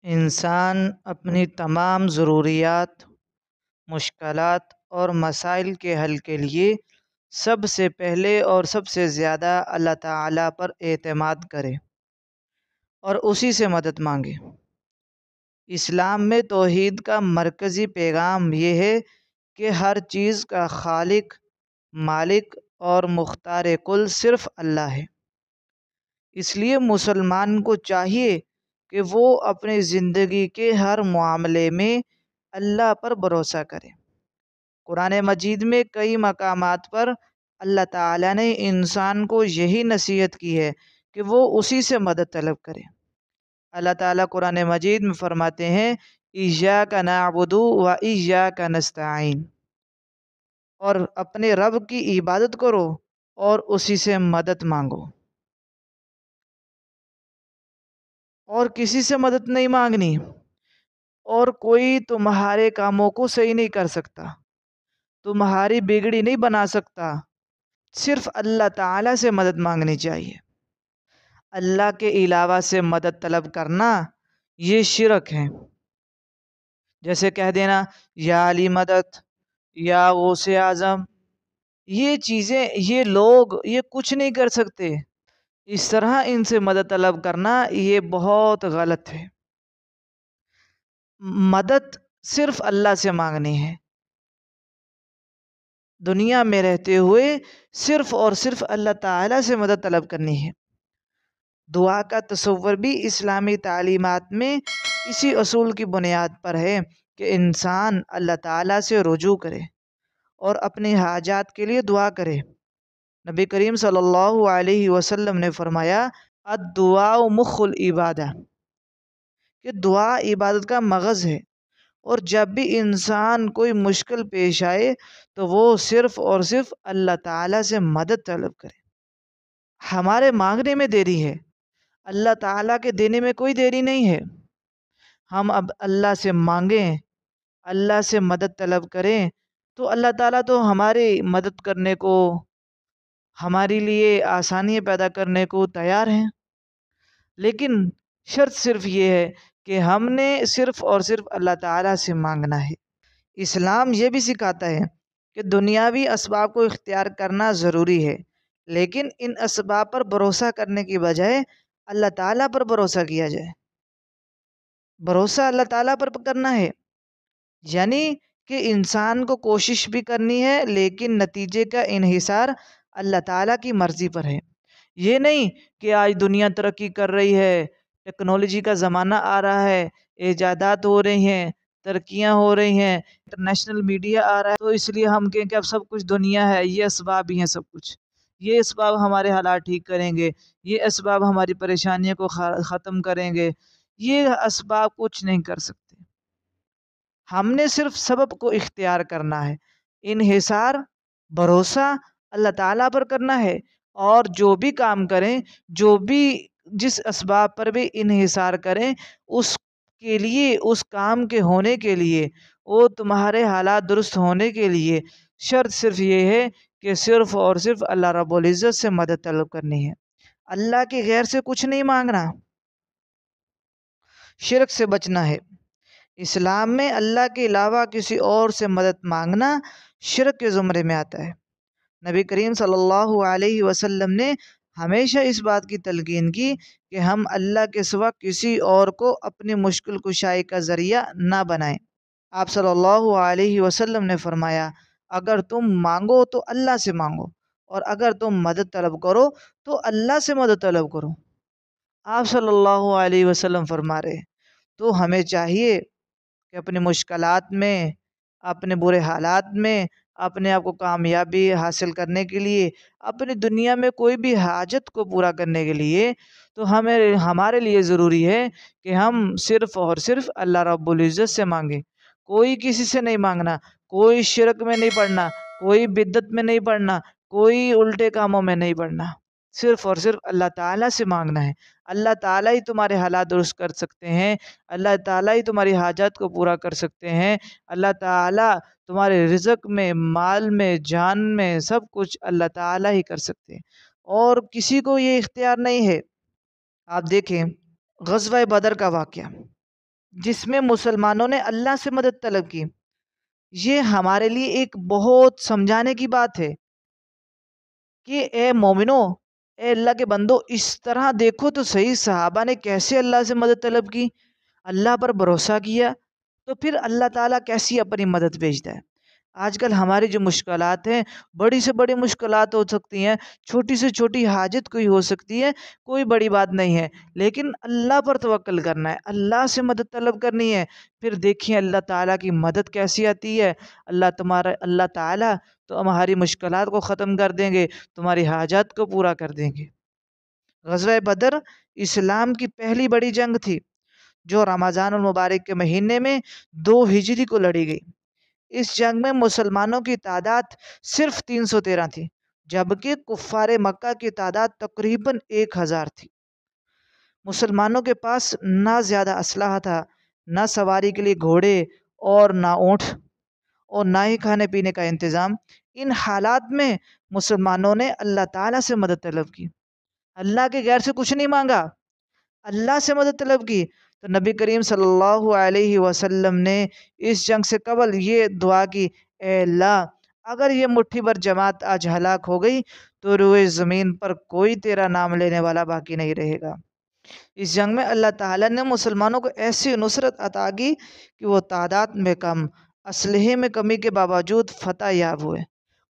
انسان اپنی تمام ضروریات، مشکلات اور مسائل کے حل کے لیے سب سے پہلے اور سب سے زیادہ اللہ تعالیٰ پر اعتماد کرے اور اسی سے مدد مانگے۔ اسلام میں توحید کا مرکزی پیغام یہ ہے کہ ہر چیز کا خالق، مالک اور مختار کل صرف اللہ ہے۔ اس لیے مسلمان کو چاہیے کہ وہ اپنی زندگی کے ہر معاملے میں اللہ پر بھروسہ کرے۔ قرآن مجید میں کئی مقامات پر اللہ تعالیٰ نے انسان کو یہی نصیحت کی ہے کہ وہ اسی سے مدد طلب کرے۔ اللہ تعالیٰ قرآن مجید میں فرماتے ہیں ایاک نعبد و ایاک نستعین، اور اپنے رب کی عبادت کرو اور اسی سے مدد مانگو، اور کسی سے مدد نہیں مانگنی، اور کوئی تمہارے کاموں کو صحیح نہیں کر سکتا، تمہاری بگڑی نہیں بنا سکتا، صرف اللہ تعالیٰ سے مدد مانگنی چاہیے۔ اللہ کے علاوہ سے مدد طلب کرنا یہ شرک ہے۔ جیسے کہہ دینا یا علی مدد، یا غوث اعظم، یہ چیزیں، یہ لوگ یہ کچھ نہیں کر سکتے، اس طرح ان سے مدد طلب کرنا یہ بہت غلط ہے۔ مدد صرف اللہ سے مانگنی ہے۔ دنیا میں رہتے ہوئے صرف اور صرف اللہ تعالیٰ سے مدد طلب کرنی ہے۔ دعا کا تصور بھی اسلامی تعلیمات میں اسی اصول کی بنیاد پر ہے کہ انسان اللہ تعالیٰ سے رجوع کرے اور اپنی حاجات کے لیے دعا کرے۔ نبی کریم صلی اللہ علیہ وسلم نے فرمایا الدعاء مخ العبادہ، کہ دعا عبادت کا مغز ہے، اور جب بھی انسان کوئی مشکل پیش آئے تو وہ صرف اور صرف اللہ تعالیٰ سے مدد طلب کرے۔ ہمارے مانگنے میں دیری ہے، اللہ تعالیٰ کے دینے میں کوئی دیری نہیں ہے۔ ہم اب اللہ سے مانگیں، اللہ سے مدد طلب کریں، تو اللہ تعالیٰ تو ہماری مدد کرنے کو، ہمارے لیے آسانیاں پیدا کرنے کو تیار ہیں۔ لیکن شرط صرف یہ ہے کہ ہم نے صرف اور صرف اللہ تعالیٰ سے مانگنا ہے۔ اسلام یہ بھی سکھاتا ہے کہ دنیاوی اسباب کو اختیار کرنا ضروری ہے، لیکن ان اسباب پر بھروسہ کرنے کی بجائے اللہ تعالیٰ پر بھروسہ کیا جائے۔ بھروسہ اللہ تعالیٰ پر کرنا ہے، یعنی کہ انسان کو کوشش بھی کرنی ہے، لیکن نتیجے کا انحصار اللہ تعالیٰ کی مرضی پر ہے۔ یہ نہیں کہ آج دنیا ترقی کر رہی ہے، ٹیکنالوجی کا زمانہ آ رہا ہے، ایجادات ہو رہی ہیں، ترقیاں ہو رہی ہیں، انٹرنیشنل میڈیا آ رہا ہے، تو اس لیے ہم کہیں کہ اب سب کچھ دنیا ہے، یہ اسباب ہی ہیں سب کچھ، یہ اسباب ہمارے حالات ٹھیک کریں گے، یہ اسباب ہماری پریشانیوں کو ختم کریں گے۔ یہ اسباب کچھ نہیں کر سکتے۔ ہم نے صرف سبب کو اختیار کرنا ہے، انحصار، بھروسہ اللہ تعالیٰ پر کرنا ہے، اور جو بھی کام کریں، جو بھی جس اسباب پر بھی انحصار کریں، اس کے لیے، اس کام کے ہونے کے لیے، وہ تمہارے حالات درست ہونے کے لیے شرط صرف یہ ہے کہ صرف اور صرف اللہ رب العزت سے مدد طلب کرنی ہے۔ اللہ کے غیر سے کچھ نہیں مانگنا، شرک سے بچنا ہے۔ اسلام میں اللہ کے علاوہ کسی اور سے مدد مانگنا شرک کے زمرے میں آتا ہے۔ نبی کریم صلی اللہ علیہ وسلم نے ہمیشہ اس بات کی تلقین کی کہ ہم اللہ کے سوا کسی اور کو اپنی مشکل کشائی کا ذریعہ نہ بنائیں۔ آپ صلی اللہ علیہ وسلم نے فرمایا اگر تم مانگو تو اللہ سے مانگو، اور اگر تم مدد طلب کرو تو اللہ سے مدد طلب کرو۔ آپ صلی اللہ علیہ وسلم فرما رہے، تو ہمیں چاہیے کہ اپنی مشکلات میں، اپنے برے حالات میں، اپنے آپ کو کامیابی حاصل کرنے کے لیے، اپنی دنیا میں کوئی بھی حاجت کو پورا کرنے کے لیے، تو ہمارے لیے ضروری ہے کہ ہم صرف اور صرف اللہ رب العزت سے مانگیں۔ کوئی کسی سے نہیں مانگنا، کوئی شرک میں نہیں پڑنا، کوئی بدعت میں نہیں پڑنا، کوئی الٹے کاموں میں نہیں پڑنا، صرف اور صرف اللہ تعالیٰ سے مانگنا ہے۔ اللہ تعالیٰ ہی تمہارے حالات درست کر سکتے ہیں، اللہ تعالیٰ ہی تمہاری حاجات کو پورا کر سکتے ہیں، اللہ تعالیٰ تمہارے رزق میں، مال میں، جان میں، سب کچھ اللہ تعالیٰ ہی کر سکتے ہیں، اور کسی کو یہ اختیار نہیں ہے۔ آپ دیکھیں غزوہ بدر کا واقعہ، جس میں مسلمانوں نے اللہ سے مدد طلب کی، یہ ہمارے لیے ایک بہت سمجھانے کی بات ہے کہ اے مومنو، اے اللہ کے بندو، اس طرح دیکھو تو صحیح صحابہ نے کیسے اللہ سے مدد طلب کی، اللہ پر بھروسہ کیا، تو پھر اللہ تعالیٰ کیسی اپنی مدد بھیجتا ہے۔ آج کل ہماری جو مشکلات ہیں، بڑی سے بڑی مشکلات ہو سکتی ہیں، چھوٹی سے چھوٹی حاجت کوئی ہو سکتی ہے، کوئی بڑی بات نہیں ہے، لیکن اللہ پر توکل کرنا ہے، اللہ سے مدد طلب کرنی ہے۔ پھر دیکھیں اللہ تعالیٰ کی مدد کیسی آتی ہے۔ اللہ تعالیٰ تو ہماری مشکلات کو ختم کر دیں گے، تمہاری حاجات کو پورا کر دیں گے۔ غزوہ بدر اسلام کی پہلی بڑی جنگ تھی، جو رمضان المبارک کے مہینے میں 2 ہجری کو لڑی گئی۔ اس جنگ میں مسلمانوں کی تعداد صرف 313 تھی، جبکہ کفار مکہ کی تعداد تقریباً 1000 تھی۔ مسلمانوں کے پاس نہ زیادہ اسلحہ تھا، نہ سواری کے لیے گھوڑے اور نہ اونٹ، اور نہ ہی کھانے پینے کا انتظام۔ ان حالات میں مسلمانوں نے اللہ تعالیٰ سے مدد طلب کی، اللہ کے غیر سے کچھ نہیں مانگا، اللہ سے مدد طلب کی۔ تو نبی کریم صلی اللہ علیہ وسلم نے اس جنگ سے قبل یہ دعا کی، اے اللہ، اگر یہ مٹھی بھر جماعت آج ہلاک ہو گئی تو روئے زمین پر کوئی تیرا نام لینے والا باقی نہیں رہے گا۔ اس جنگ میں اللہ تعالیٰ نے مسلمانوں کو ایسی نصرت عطا کی کہ وہ تعداد میں کم، اسلحے میں کمی کے باوجود فتح یاب ہوئے۔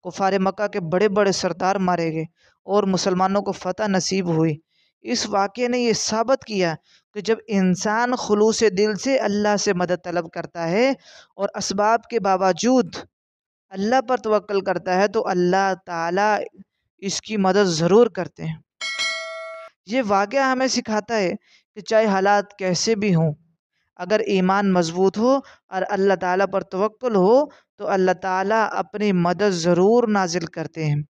کفار مکہ کے بڑے بڑے سردار مارے گئے اور مسلمانوں کو فتح نصیب ہوئی۔ اس واقعے نے یہ ثابت کیا کہ جب انسان خلوص دل سے اللہ سے مدد طلب کرتا ہے اور اسباب کے باوجود اللہ پر توکل کرتا ہے تو اللہ تعالیٰ اس کی مدد ضرور کرتے ہیں۔ یہ واقعہ ہمیں سکھاتا ہے کہ چاہے حالات کیسے بھی ہوں، اگر ایمان مضبوط ہو اور اللہ تعالیٰ پر توکل ہو تو اللہ تعالیٰ اپنی مدد ضرور نازل کرتے ہیں۔